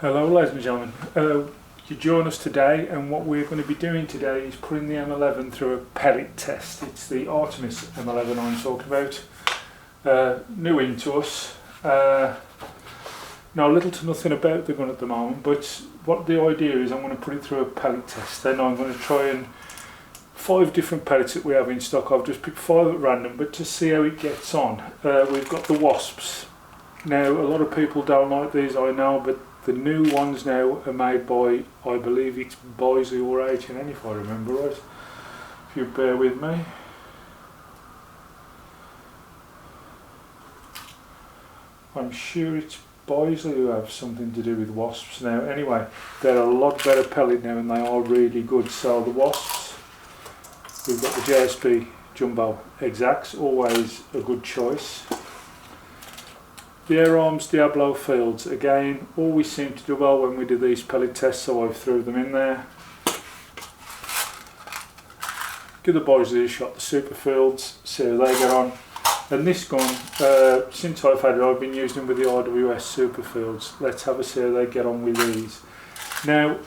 Hello ladies and gentlemen, you join us today, and what we're going to be doing today is putting the M11 through a pellet test. It's the Artemis M11 I'm talking about, new into us, know little to nothing about the gun at the moment, but what the idea is, I'm going to put it through a pellet test. Then I'm going to try and 5 different pellets that we have in stock. I've just picked 5 at random, but to see how it gets on. We've got the Wasps. Now a lot of people don't like these, I know, but the new ones now are made by, I believe it's Boise or H&N if I remember right. If you bear with me. I'm sure it's Boise who have something to do with Wasps now. Anyway, they're a lot better pellet now and they are really good. So the Wasps, we've got the JSP Jumbo Exacts, always a good choice. The Air Arms Diablo Fields, again, always seem to do well when we do these pellet tests, so I've threw them in there. Give the boys a shot, the Super Fields, see how they get on. And this gun, since I've had it, I've been using with the RWS Super Fields. Let's have a see how they get on with these. Now,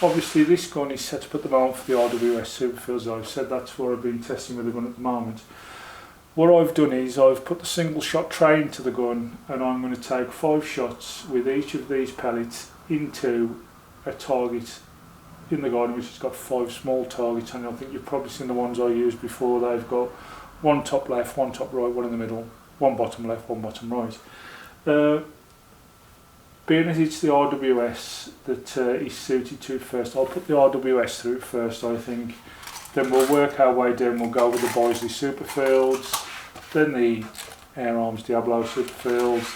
obviously this gun is set up at the moment for the RWS Super Fields. I've said that's what I've been testing with the gun at the moment. What I've done is I've put the single shot tray into the gun, and I'm going to take 5 shots with each of these pellets into a target in the garden, which has got 5 small targets, and I think you've probably seen the ones I used before. They've got 1 top left, 1 top right, 1 in the middle, 1 bottom left, 1 bottom right. Being as it's the RWS that is suited to it first, I'll put the RWS through it first, I think. Then we'll work our way down. We'll go with the Boise Super Fields, then the Air Arms Diablo Super Fields,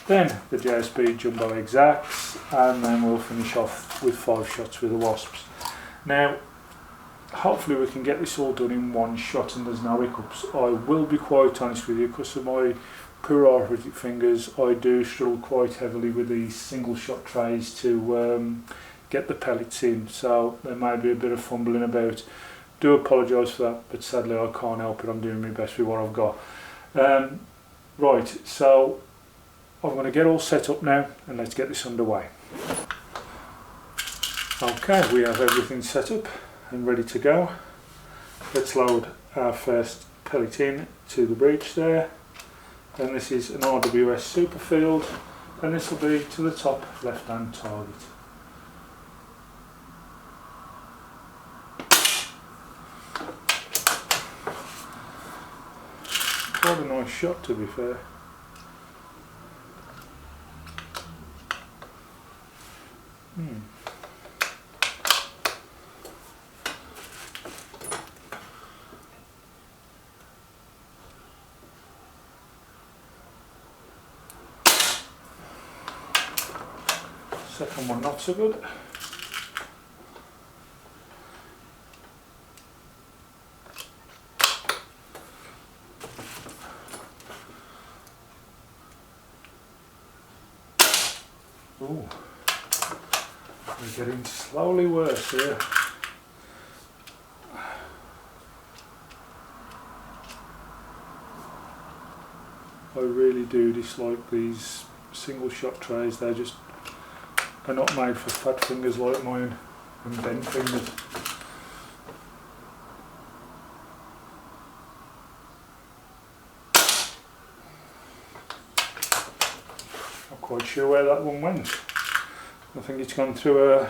then the JSP Jumbo Exacts, and then we'll finish off with 5 shots with the Wasps. Now, hopefully we can get this all done in one shot and there's no hiccups. I will be quite honest with you, because of my poor arthritic fingers, I do struggle quite heavily with these single shot trays to get the pellets in, so there may be a bit of fumbling about. Do apologise for that, but sadly I can't help it. I'm doing my best with what I've got. Right, so I'm going to get all set up now and let's get this underway. Okay, we have everything set up and ready to go. Let's load our first pellet in to the breech there. And this is an RWS Super Field, and this will be to the top left hand target. Quite a nice shot, to be fair. Second one not so good. Ooh, we're getting slowly worse here. I really do dislike these single shot trays. They're just are not made for fat fingers like mine and bent fingers. Not quite sure where that one went. I think it's gone through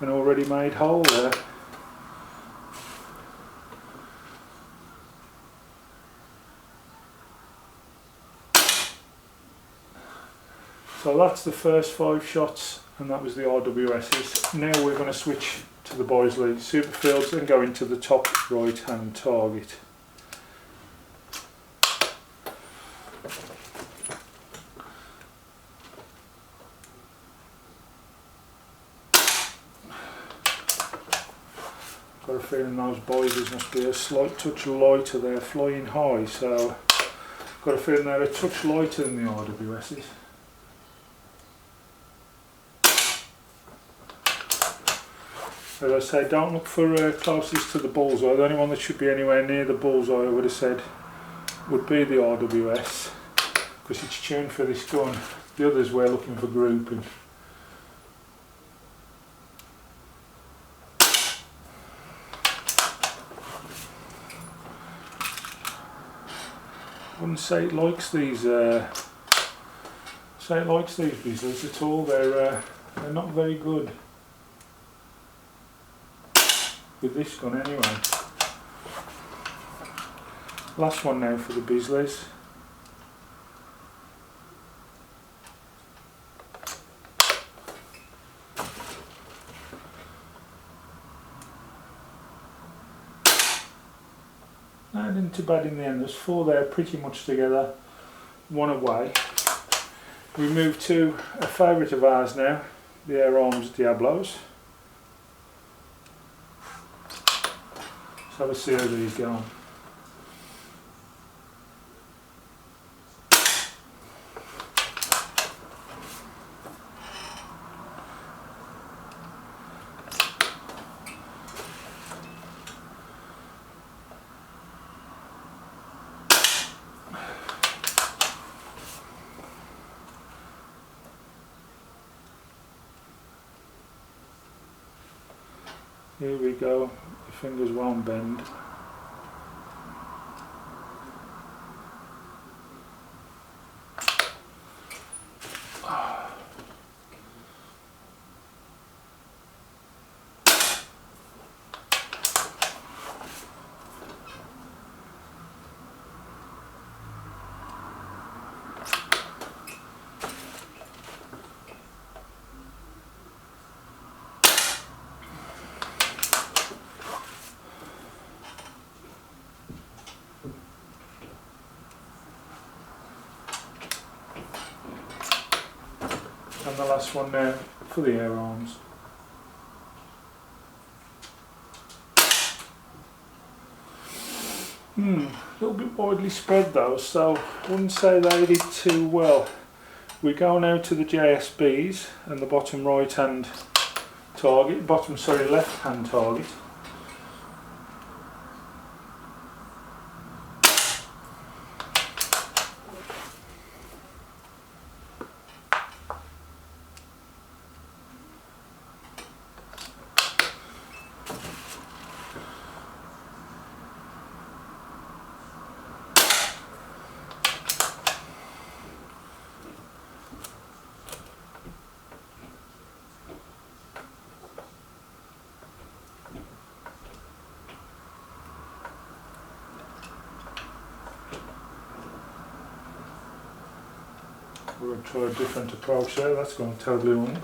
an already made hole there. So that's the first 5 shots, and that was the RWS's. Now we're going to switch to the Boise Super Fields and go into the top right hand target. Got a feeling those Boises must be a slight touch lighter. They're flying high, so got a feeling they're a touch lighter than the RWS's. As I say, don't look for closest to the bullseye. The only one that should be anywhere near the bullseye, I would have said, would be the RWS, because it's tuned for this gun The others we're looking for grouping. I wouldn't say it likes these bizzlers at all. They're not very good with this gun anyway. Last one now for the bizzlers. And not too bad in the end. There's 4 there pretty much together, 1 away. We move to a favourite of ours now, the Air Arms Diablos. Let's have a see how these go on. Here we go, your fingers won't bend. And the last one now for the Air Arms. A little bit widely spread though, so I wouldn't say they did too well. We go now to the JSBs and the bottom right hand target, left hand target. We're going to try a different approach there, that's going totally wrong.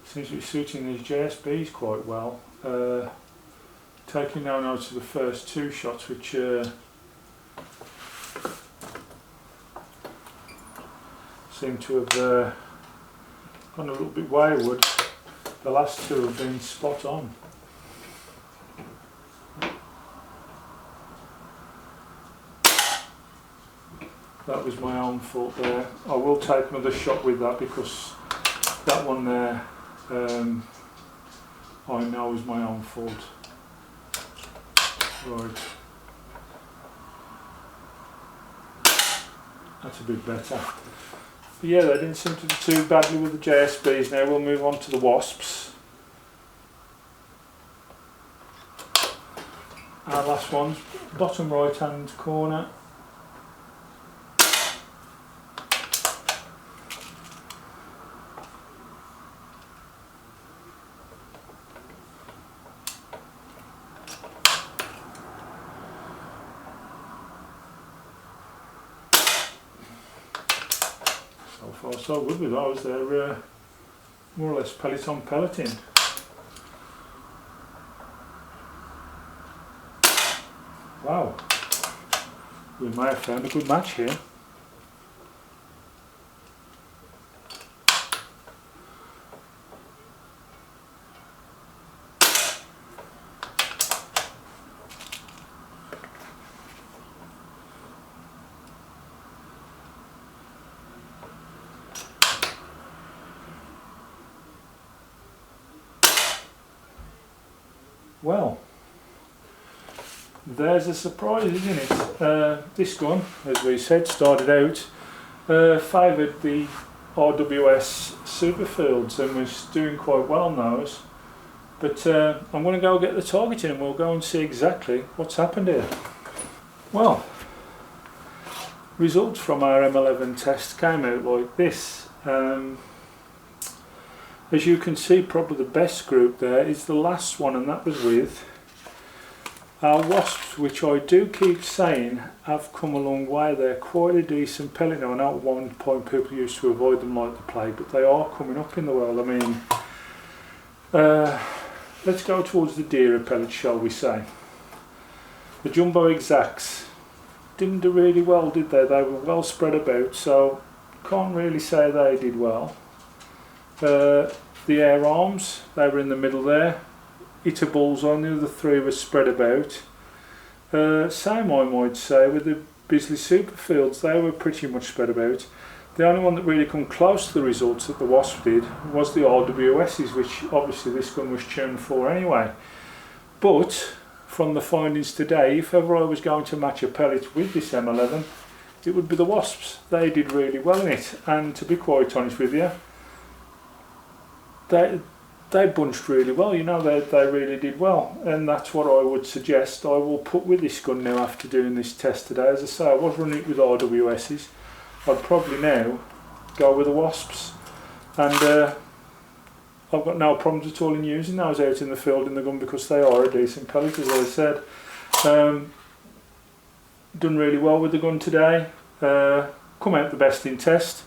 Seems to be suiting these JSBs quite well. Taking now note of the first 2 shots, which seem to have gone a little bit wayward. The last 2 have been spot on. That was my own fault there. I will take another shot with that because that one there I know is my own fault. Right. That's a bit better. But yeah, they didn't seem to do too badly with the JSBs. Now we'll move on to the Wasps. Our last one's bottom right hand corner. So far so good with those, they're more or less pellet on pelleting. Wow, we may have found a good match here. Well, there's a surprise, isn't it? This gun, as we said, started out favoured the RWS Superfields and was doing quite well on those. But I'm going to go get the targeting and we'll go and see exactly what's happened here. Well, results from our M11 test came out like this. As you can see, probably the best group there is the last one, and that was with our wasps, which I do keep saying have come a long way. They're quite a decent pellet now. I know at one point people used to avoid them like the plague, but they are coming up in the world. I mean, let's go towards the dearer pellets, shall we say. The jumbo exacts didn't do really well, did they? They were well spread about, so can't really say they did well. The air arms, they were in the middle there. Hit a bullseye, the other three were spread about. Same I might say with the Bisley Superfields, they were pretty much spread about. The only one that really come close to the results that the Wasp did was the RWS's, which obviously this gun was tuned for anyway. But from the findings today, if ever I was going to match a pellet with this M11, it would be the Wasps. They did really well in it, and to be quite honest with you, they bunched really well, you know, they really did well, and that's what I would suggest I will put with this gun now after doing this test today. As I say, I was running it with RWS's. I'd probably now go with the Wasps, and I've got no problems at all in using those out in the field in the gun because they are a decent pellet, as I said. Done really well with the gun today, come out the best in test.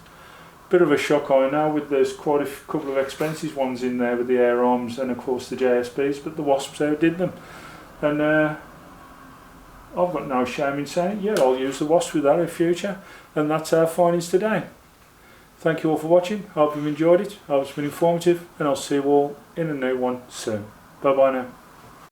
Bit of a shock, I know, with there's quite a couple of expensive ones in there with the air arms and of course the JSBs, but the Wasps outdid them, and I've got no shame in saying it. Yeah, I'll use the Wasp with that in future, and that's our findings today. Thank you all for watching. I hope you've enjoyed it. I hope it's been informative, and I'll see you all in a new one soon. Bye bye now.